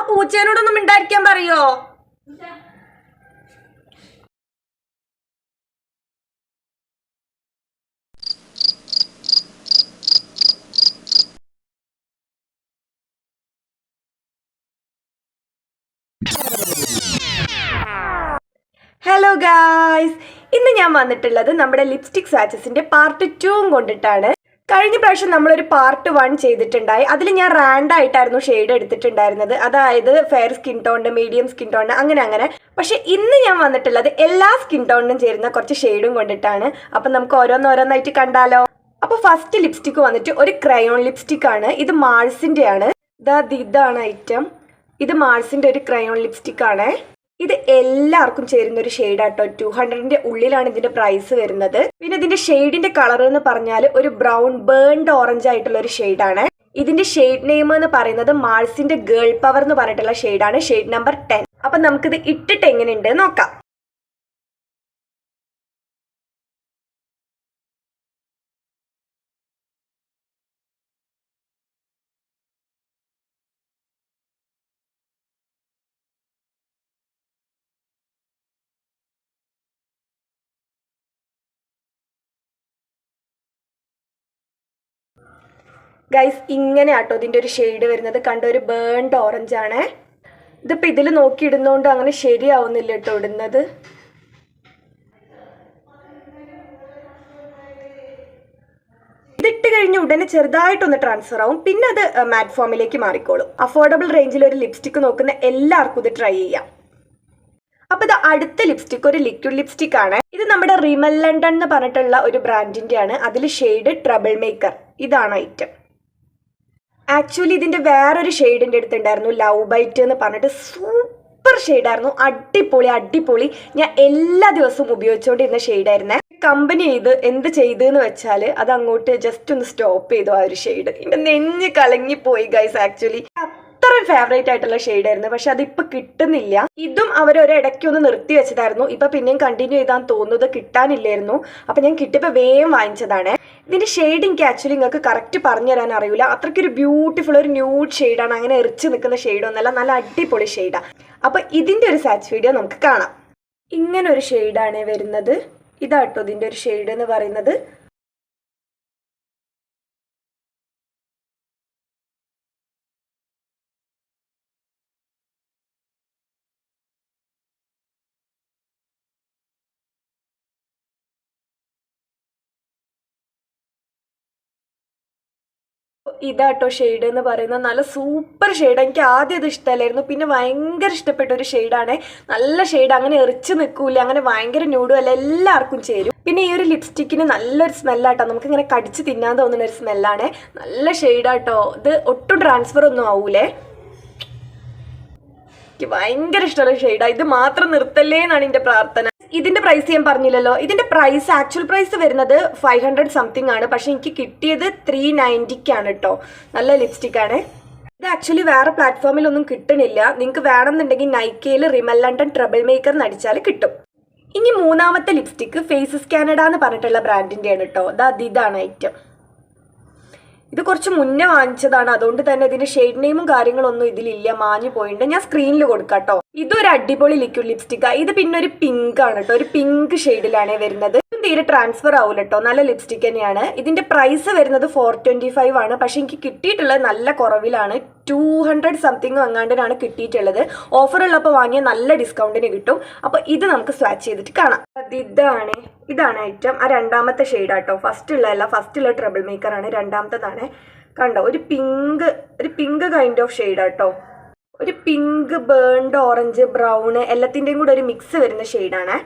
പൂച്ചേനോടൊന്നും മിണ്ടായിരിക്കാൻ പറയോ? Hello guys, ഇന്ന് ഞാൻ വന്നിട്ടുള്ളത് നമ്മുടെ ലിപ്സ്റ്റിക് സ്വാച്ചസിന്റെ പാർട്ട് 2 കൊണ്ടിട്ടാണ്. കഴിഞ്ഞ പ്രാവശ്യം നമ്മളൊരു പാർട്ട് 1 ചെയ്തിട്ടുണ്ടായി. അതിൽ ഞാൻ റാൻഡായിട്ടായിരുന്നു ഷെയ്ഡ് എടുത്തിട്ടുണ്ടായിരുന്നത്, അതായത് ഫെയർ സ്കിൻ ടോണിന്, മീഡിയം സ്കിൻ ടോണിന്, അങ്ങനെ. പക്ഷെ ഇന്ന് ഞാൻ വന്നിട്ടുള്ളത് എല്ലാ സ്കിൻ ടോണിനും ചേരുന്ന കുറച്ച് ഷെയ്ഡും കൊണ്ടിട്ടാണ്. അപ്പം നമുക്ക് ഓരോന്നോരോന്നായിട്ട് കണ്ടാലോ. അപ്പോൾ ഫസ്റ്റ് ലിപ്സ്റ്റിക്ക് വന്നിട്ട് ഒരു ക്രയോൺ ലിപ്സ്റ്റിക് ആണ്. ഇത് മാൾസിന്റെ ആണ്. ഇതാണ് ഐറ്റം. ഇത് മാൾസിന്റെ ഒരു ക്രയോൺ ലിപ്സ്റ്റിക് ആണ്. ഇത് എല്ലാവർക്കും ചേരുന്ന ഒരു ഷെയ്ഡാട്ടോ. 200ന്റെ ഉള്ളിലാണ് ഇതിന്റെ പ്രൈസ് വരുന്നത്. പിന്നെ ഇതിന്റെ ഷെയ്ഡിന്റെ കളർ എന്ന് പറഞ്ഞാൽ ഒരു ബ്രൗൺ ബേൺഡ് ഓറഞ്ച് ആയിട്ടുള്ള ഒരു ഷെയ്ഡാണ്. ഇതിന്റെ ഷെയ്ഡ് നെയിം എന്ന് പറയുന്നത് മാൾസിന്റെ ഗേൾ പവർ എന്ന് പറഞ്ഞിട്ടുള്ള ഷെയ്ഡാണ്, ഷെയ്ഡ് നമ്പർ 10. അപ്പൊ നമുക്കിത് ഇട്ടിട്ട് എങ്ങനെയുണ്ട് നോക്കാം. ഗൈസ്, ഇങ്ങനെ ആട്ടോ ഇതിൻ്റെ ഒരു ഷെയ്ഡ് വരുന്നത്. കണ്ട, ഒരു ബേൺഡ് ഓറഞ്ച് ആണ്. ഇതിപ്പോൾ ഇതിൽ നോക്കിയിടുന്നതുകൊണ്ട് അങ്ങനെ ശരിയാവുന്നില്ല കേട്ടോ ഇടുന്നത്. ഇതിട്ട് കഴിഞ്ഞ് ഉടനെ ചെറുതായിട്ടൊന്ന് ട്രാൻസ്ഫർ ആവും, പിന്നെ അത് മാറ്റ് ഫോമിലേക്ക് മാറിക്കോളും. അഫോർഡബിൾ റേഞ്ചിൽ ഒരു ലിപ്സ്റ്റിക്ക് നോക്കുന്ന എല്ലാവർക്കും ഇത് ട്രൈ ചെയ്യാം. അപ്പൊ ഇത് അടുത്ത ലിപ്സ്റ്റിക് ഒരു ലിക്വിഡ് ലിപ്സ്റ്റിക് ആണ്. ഇത് നമ്മുടെ റിമൽ ലണ്ടൻ എന്ന് പറഞ്ഞിട്ടുള്ള ഒരു ബ്രാൻഡിന്റെ ആണ്. അതിൽ ഷെയ്ഡ് ട്രബിൾ മേക്കർ. ഇതാണ് ഐറ്റം. ആക്ച്വലി ഇതിന്റെ വേറൊരു ഷെയ്ഡിന്റെ അടുത്തുണ്ടായിരുന്നു, ലവ് ബൈറ്റ് എന്ന് പറഞ്ഞിട്ട്. സൂപ്പർ ഷെയ്ഡായിരുന്നു, അടിപൊളി. ഞാൻ എല്ലാ ദിവസവും ഉപയോഗിച്ചുകൊണ്ടിരുന്ന ഷെയ്ഡായിരുന്നേ. കമ്പനി എന്ത് ചെയ്തെന്ന് വെച്ചാൽ അത് അങ്ങോട്ട് ജസ്റ്റ് ഒന്ന് സ്റ്റോപ്പ് ചെയ്തു ആ ഒരു ഷെയ്ഡ്. എന്റെ നെഞ്ഞ് കലങ്ങിപ്പോയി ഗൈസ്. ആക്ച്വലി അത്രയും ഫേവറേറ്റ് ആയിട്ടുള്ള ഷെയ്ഡായിരുന്നു, പക്ഷെ അതിപ്പോ കിട്ടുന്നില്ല. ഇതും അവരൊരിടയ്ക്ക് ഒന്ന് നിർത്തി വെച്ചതായിരുന്നു. ഇപ്പൊ പിന്നെയും കണ്ടിന്യൂ ചെയ്താൻ തോന്നുന്നത് കിട്ടാനില്ലായിരുന്നു. അപ്പൊ ഞാൻ കിട്ടിയപ്പോ വേഗം വാങ്ങിച്ചതാണ്. ഇതിന്റെ ഷെയ്ഡ് എനിക്ക് ആക്ച്വലി നിങ്ങൾക്ക് കറക്റ്റ് പറഞ്ഞു തരാൻ അറിയില്ല. അത്രയ്ക്കൊരു ബ്യൂട്ടിഫുൾ ഒരു ന്യൂഡ് ഷെയ്ഡാണ്. അങ്ങനെ എറിച്ച് നിൽക്കുന്ന ഷെയ്ഡൊന്നല്ല, നല്ല അടിപൊളി ഷെയ്ഡാണ്. അപ്പൊ ഇതിന്റെ ഒരു സാച്ച് വീഡിയോ നമുക്ക് കാണാം. ഇങ്ങനെ ഒരു ഷെയ്ഡാണ് വരുന്നത്. ഇതാട്ടോ ഇതിന്റെ ഒരു ഷെയ്ഡ് എന്ന് പറയുന്നത്. ഇതാട്ടോ ഷെയ്ഡ് എന്ന് പറയുന്നത്. നല്ല സൂപ്പർ ഷെയ്ഡ്. എനിക്ക് ആദ്യം ഇത് ഇഷ്ടമല്ലായിരുന്നു, പിന്നെ ഭയങ്കര ഇഷ്ടപ്പെട്ട ഒരു ഷെയ്ഡാണ്. നല്ല ഷെയ്ഡ്, അങ്ങനെ എറിച്ച് നിൽക്കൂല, അങ്ങനെ ഭയങ്കര ന്യൂഡും അല്ല, എല്ലാവർക്കും ചേരും. പിന്നെ ഈ ഒരു ലിപ്സ്റ്റിക്കിന് നല്ലൊരു സ്മെല്ലാട്ടോ. നമുക്ക് ഇങ്ങനെ കടിച്ച് തിന്നാൻ തോന്നുന്ന ഒരു സ്മെല്ലാണ്. നല്ല ഷെയ്ഡാട്ടോ. ഇത് ഒട്ടും ട്രാൻസ്ഫർ ഒന്നും ആവൂലേ. എനിക്ക് ഭയങ്കര ഇഷ്ടമുള്ള ഷെയ്ഡാണ്. ഇത് മാത്രം നിർത്തല്ലേ എന്നാണ് എൻ്റെ പ്രാർത്ഥന. ഇതിന്റെ പ്രൈസ് ഞാൻ പറഞ്ഞില്ലല്ലോ. ഇതിന്റെ പ്രൈസ് ആക്ച്വൽ പ്രൈസ് വരുന്നത് 500 സംതിങ് ആണ്. പക്ഷെ എനിക്ക് കിട്ടിയത് 390 കേട്ടോ. നല്ല ലിപ്സ്റ്റിക് ആണ്. ഇത് ആക്ച്വലി വേറെ പ്ലാറ്റ്ഫോമിലൊന്നും കിട്ടണില്ല. നിങ്ങൾക്ക് വേണമെന്നുണ്ടെങ്കിൽ നൈക്കയിൽ റിമൽ ലണ്ടൻ ട്രബിൾ മേക്കർ എന്ന് അടിച്ചാൽ കിട്ടും. ഇനി മൂന്നാമത്തെ ലിപ്സ്റ്റിക്ക് ഫേസസ് കാനഡ എന്ന് പറഞ്ഞിട്ടുള്ള ബ്രാൻഡിന്റെ ആണ് കേട്ടോ. ഇതാണ് ഐറ്റം. ഇത് കുറച്ച് മുന്നേ വാങ്ങിച്ചതാണ്, അതുകൊണ്ട് തന്നെ ഇതിന്റെ ഷെയ്ഡ് നെയിമും കാര്യങ്ങളൊന്നും ഇതിലില്ല, മാഞ്ഞു പോയിട്ടുണ്ട്. ഞാൻ സ്ക്രീനിൽ കൊടുക്കാം കേട്ടോ. ഇതൊരു അടിപൊളി ലിക്വിഡ് ലിപ്സ്റ്റിക്കാണ്. ഇത് പിന്നെ ഒരു പിങ്ക് ആണ് കേട്ടോ. ഒരു പിങ്ക് ഷെയ്ഡിലാണ് വരുന്നത്. തീരെ ട്രാൻസ്ഫർ ആവൂല കേട്ടോ. നല്ല ലിപ്സ്റ്റിക് തന്നെയാണ്. ഇതിന്റെ പ്രൈസ് വരുന്നത് 425 ആണ്. പക്ഷെ എനിക്ക് കിട്ടിയിട്ടുള്ളത് നല്ല കുറവിലാണ്. 200 സംതിങ് അങ്ങാണ്ടിനാണ് കിട്ടിയിട്ടുള്ളത്. ഓഫർ ഉള്ളപ്പോൾ വാങ്ങിയ നല്ല ഡിസ്കൗണ്ടിന് കിട്ടും. അപ്പൊ ഇത് നമുക്ക് സ്വാച്ച് ചെയ്തിട്ട് കാണാം. ഇതാണ് ഐറ്റം. ആ രണ്ടാമത്തെ ഷെയ്ഡാട്ടോ. ഫസ്റ്റുള്ള ട്രബിൾ മേക്കർ ആണ്. രണ്ടാമത്തേതാണ്. കണ്ടോ, ഒരു പിങ്ക് കൈൻഡ് ഓഫ് ഷെയ്ഡാട്ടോ. ഒരു പിങ്ക്, ബേൺഡ് ഓറഞ്ച്, ബ്രൗൺ എല്ലാത്തിൻ്റെയും കൂടെ ഒരു മിക്സ് വരുന്ന ഷെയ്ഡാണ്.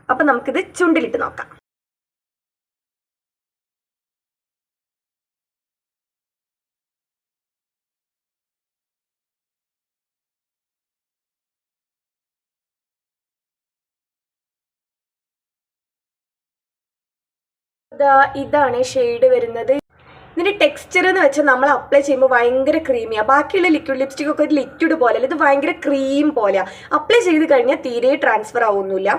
അപ്പൊ നമുക്കിത് ചുണ്ടിലിട്ട് നോക്കാം. ഇതാണ് ഷെയ്ഡ് വരുന്നത്. ഇതിന്റെ ടെക്സ്ചർ എന്ന് വെച്ചാൽ നമ്മൾ അപ്ലൈ ചെയ്യുമ്പോൾ ഭയങ്കര ക്രീമിയാണ്. ബാക്കിയുള്ള ലിക്വിഡ് ലിപ്സ്റ്റിക് ഒക്കെ ഒരു ലിക്വിഡ് പോലെയല്ല, ഇത് ഭയങ്കര ക്രീം പോലെയാണ്. അപ്ലൈ ചെയ്ത് കഴിഞ്ഞാൽ തീരെ ട്രാൻസ്ഫർ ആവുന്നില്ല.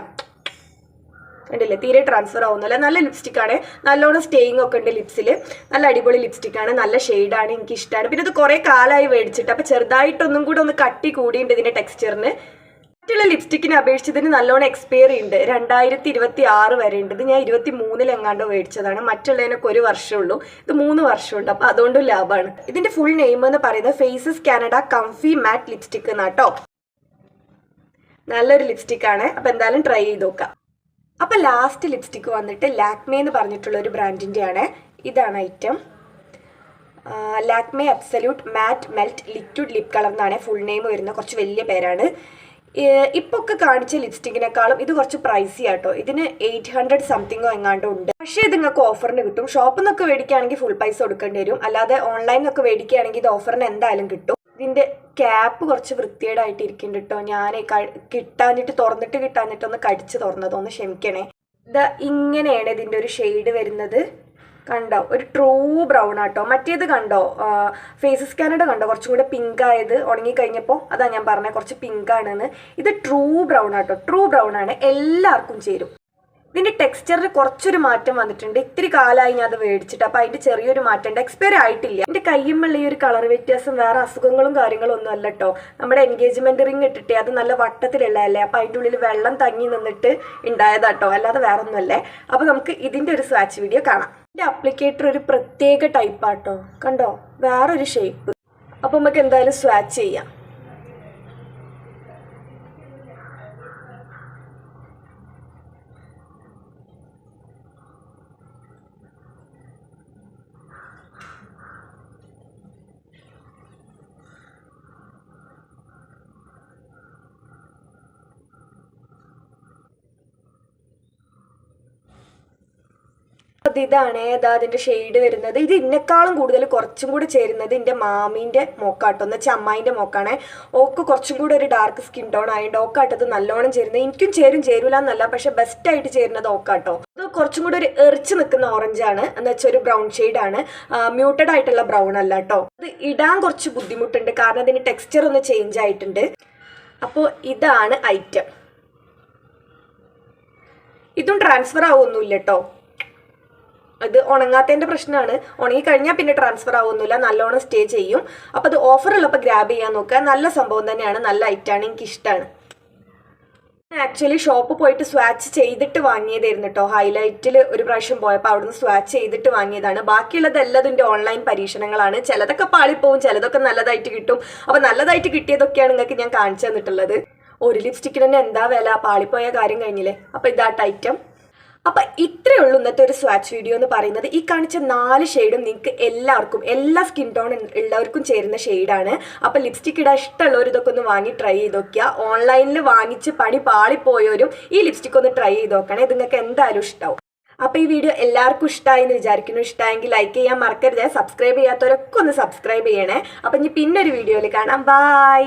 കണ്ടില്ലേ, തീരെ ട്രാൻസ്ഫർ ആവുന്നില്ല. നല്ല ലിപ്സ്റ്റിക്കാണ്, നല്ലോണം സ്റ്റേയിങ് ഒക്കെ ഉണ്ട് ലിപ്സിൽ. നല്ല അടിപൊളി ലിപ്സ്റ്റിക്കാണ്, നല്ല ഷെയ്ഡാണ്, എനിക്ക് ഇഷ്ടമാണ്. പിന്നെ ഇത് കുറേ കാലമായി മേടിച്ചിട്ട്, അപ്പോൾ ചെറുതായിട്ടൊന്നും കൂടെ ഒന്ന് കട്ടി കൂടിയുണ്ട് ഇതിൻ്റെ ടെക്സ്ചറിന്. മറ്റുള്ള ലിപ്സ്റ്റിക്കിനെ അപേക്ഷിച്ചതിന് നല്ലോണം എക്സ്പയറി ഉണ്ട്, 2026 വരെ ഉണ്ട്. ഇത് ഞാൻ 23 എങ്ങാണ്ടോ മേടിച്ചതാണ്. മറ്റുള്ളതിനൊക്കെ 1 വർഷമുള്ളൂ, ഇത് 3 വർഷമുണ്ട്. അപ്പോൾ അതുകൊണ്ടും ലാഭമാണ്. ഇതിൻ്റെ ഫുൾ നെയിം എന്ന് പറയുന്നത് Faces Canada comfy matte lipstick എന്നാട്ടോ. നല്ലൊരു ലിപ്സ്റ്റിക്കാണ്, അപ്പോൾ എന്തായാലും ട്രൈ ചെയ്ത് നോക്കാം. അപ്പോൾ ലാസ്റ്റ് ലിപ്സ്റ്റിക്ക് വന്നിട്ട് ലാക്മേ എന്ന് പറഞ്ഞിട്ടുള്ള ഒരു ബ്രാൻഡിൻ്റെയാണ്. ഇതാണ് ഐറ്റം. ലാക്മേ അബ്സല്യൂട്ട് മാറ്റ് മെൽറ്റ് ലിക്വിഡ് ലിപ് കളർ എന്നാണ് ഫുൾ നെയിം വരുന്നത്. കുറച്ച് വലിയ പേരാണ്. ഇപ്പോൾ ഒക്കെ കാണിച്ച ലിപ്സ്റ്റിക്കിനേക്കാളും ഇത് കുറച്ച് പ്രൈസി ആട്ടോ. ഇതിന് 800 സംതിങ്ങോ എങ്ങാണ്ടോ ഉണ്ട്. പക്ഷേ ഇത് നിങ്ങൾക്ക് ഓഫറിന് കിട്ടും. ഷോപ്പിൽ നിന്നൊക്കെ മേടിക്കുകയാണെങ്കിൽ ഫുൾ പൈസ കൊടുക്കേണ്ടി വരും. അല്ലാതെ ഓൺലൈനിലൊക്കെ മേടിക്കുകയാണെങ്കിൽ ഇത് ഓഫറിന് എന്തായാലും കിട്ടും. ഇതിൻ്റെ ക്യാപ്പ് കുറച്ച് വൃത്തികേടായിട്ട് ഇരിക്കുന്നുണ്ട് കേട്ടോ. ഞാൻ കിട്ടാഞ്ഞിട്ട് ഒന്ന് കടിച്ച് തുറന്നതൊന്ന് ക്ഷമിക്കണേ. ഇത് ഇങ്ങനെയാണ് ഇതിൻ്റെ ഒരു ഷെയ്ഡ് വരുന്നത്. കണ്ടോ, ഒരു ട്രൂ ബ്രൗൺ ആട്ടോ. മറ്റേത് കണ്ടോ, ഫേസസ് കാനഡ കണ്ടോ, കുറച്ചും കൂടെ പിങ്ക് ആയത് ഉണങ്ങിക്കഴിഞ്ഞപ്പോൾ. അതാ ഞാൻ പറഞ്ഞത് കുറച്ച് പിങ്ക് ആണെന്ന്. ഇത് ട്രൂ ബ്രൗൺ ആട്ടോ, ട്രൂ ബ്രൗൺ ആണ്, എല്ലാവർക്കും ചേരും. ഇതിൻ്റെ ടെക്സ്ചറിൽ കുറച്ചൊരു മാറ്റം വന്നിട്ടുണ്ട്. ഇത്തിരി കാലമായി ഞാൻ അത് മേടിച്ചിട്ട്, അപ്പോൾ അതിൻ്റെ ചെറിയൊരു മാറ്റം ഉണ്ട്. എക്സ്പയറി ആയിട്ടില്ല. എൻ്റെ കയ്യുമുള്ള ഈ ഒരു കളർ വ്യത്യാസം വേറെ അസുഖങ്ങളും കാര്യങ്ങളും ഒന്നും അല്ല കേട്ടോ. നമ്മുടെ എൻഗേജ്മെൻറ്റ് റിങ് ഇട്ടിട്ട് അത് നല്ല വട്ടത്തിലുള്ളതല്ലേ, അപ്പോൾ അതിൻ്റെ ഉള്ളിൽ വെള്ളം തങ്ങി നിന്നിട്ട് ഉണ്ടായതാട്ടോ, അല്ലാതെ വേറെ ഒന്നുമല്ലേ. അപ്പോൾ നമുക്ക് ഇതിൻ്റെ ഒരു സ്വാച്ച് വീഡിയോ കാണാം. ഇതിൻ്റെ അപ്ലിക്കേറ്റർ ഒരു പ്രത്യേക ടൈപ്പാട്ടോ, കണ്ടോ, വേറൊരു ഷേപ്പ്. അപ്പോൾ നമുക്ക് എന്തായാലും സ്വാച്ച് ചെയ്യാം. ഇതാണ് അതിൻ്റെ ഷെയ്ഡ് വരുന്നത്. ഇത് ഇതിനേക്കാളും കൂടുതൽ കുറച്ചും കൂടെ ചേരുന്നത് എൻ്റെ മാമീൻ്റെ മോക്കാട്ടോ, എന്ന് വെച്ചാൽ അമ്മായിൻ്റെ മോക്കാണ്. ഓക്ക് കുറച്ചും കൂടെ ഒരു ഡാർക്ക് സ്കിൻ ടോൺ ആയതുകൊണ്ട് ഓക്കാട്ടത് നല്ലോണം ചേരുന്നത്. എനിക്കും ചേരൂല എന്നല്ല, പക്ഷെ ബെസ്റ്റായിട്ട് ചേരുന്നത് ഓക്കാട്ടോ. അത് കുറച്ചും കൂടെ ഒരു എറിച്ച് നിൽക്കുന്ന ഓറഞ്ചാണ്, എന്ന് വെച്ചാൽ ഒരു ബ്രൗൺ ഷെയ്ഡാണ്, മ്യൂട്ടഡ് ആയിട്ടുള്ള ബ്രൗൺ അല്ല കേട്ടോ. അത് ഇടാൻ കുറച്ച് ബുദ്ധിമുട്ടുണ്ട്, കാരണം അതിൻ്റെ ടെക്സ്ചർ ഒന്ന് ചേഞ്ച് ആയിട്ടുണ്ട്. അപ്പോൾ ഇതാണ് ഐറ്റം. ഇതും ട്രാൻസ്ഫർ ആവുമൊന്നുമില്ല കേട്ടോ. അത് ഉണങ്ങാത്തതിൻ്റെ പ്രശ്നമാണ്. ഉണങ്ങി കഴിഞ്ഞാൽ പിന്നെ ട്രാൻസ്ഫർ ആവുന്നില്ല, നല്ലോണം സ്റ്റേ ചെയ്യും. അപ്പോൾ അത് ഓഫറുള്ളപ്പോൾ ഗ്രാബ് ചെയ്യാൻ നോക്കുക. നല്ല സംഭവം തന്നെയാണ്, നല്ല ഐറ്റാണ്, എനിക്ക് ഇഷ്ടമാണ്. ആക്ച്വലി ഷോപ്പ് പോയിട്ട് സ്വാച്ച് ചെയ്തിട്ട് വാങ്ങിയതായിരുന്നു കേട്ടോ. ഹൈലൈറ്റിൽ ഒരു പ്രാവശ്യം പോയപ്പോൾ അവിടുന്ന് സ്വാച്ച് ചെയ്തിട്ട് വാങ്ങിയതാണ്. ബാക്കിയുള്ളതെല്ലാം ഇതിൻ്റെ ഓൺലൈൻ പരീക്ഷണങ്ങളാണ്. ചിലതൊക്കെ പാളിപ്പോവും, ചിലതൊക്കെ നല്ലതായിട്ട് കിട്ടും. അപ്പോൾ നല്ലതായിട്ട് കിട്ടിയതൊക്കെയാണ് നിങ്ങൾക്ക് ഞാൻ കാണിച്ചു തന്നിട്ടുള്ളത്. ഒരു ലിപ്സ്റ്റിക്കിന് തന്നെ എന്താ വില, പാളിപ്പോയ കാര്യം കഴിഞ്ഞില്ലേ. അപ്പോൾ ഇതാട്ട് ഐറ്റം. അപ്പം ഇത്രയേ ഉള്ളൂ ഇന്നത്തെ ഒരു സ്വാച്ച് വീഡിയോ എന്ന് പറയുന്നത്. ഈ കാണിച്ച 4 ഷെയ്ഡും നിങ്ങൾക്ക് എല്ലാവർക്കും, എല്ലാ സ്കിൻ ടോൺ ഉള്ളവർക്കും ചേരുന്ന ഷെയ്ഡാണ്. അപ്പം ലിപ്സ്റ്റിക് ഇടാൻ ഇഷ്ടമുള്ളവർ ഇതൊക്കെ ഒന്ന് വാങ്ങി ട്രൈ ചെയ്ത് നോക്കുക. ഓൺലൈനിൽ വാങ്ങിച്ച് പണി പാളിപ്പോയവരും ഈ ലിപ്സ്റ്റിക് ഒന്ന് ട്രൈ ചെയ്ത് നോക്കണേ, ഇത് നിങ്ങൾക്ക് എന്തായാലും ഇഷ്ടമാവും. അപ്പോൾ ഈ വീഡിയോ എല്ലാവർക്കും ഇഷ്ടമായി എന്ന് വിചാരിക്കുന്നു. ഇഷ്ടമായെങ്കിൽ ലൈക്ക് ചെയ്യാൻ മറക്കരുത്. സബ്സ്ക്രൈബ് ചെയ്യാത്തവരൊക്കെ ഒന്ന് സബ്സ്ക്രൈബ് ചെയ്യണേ. അപ്പം ഇനി പിന്നെ ഒരു വീഡിയോയിൽ കാണാം. ബൈ.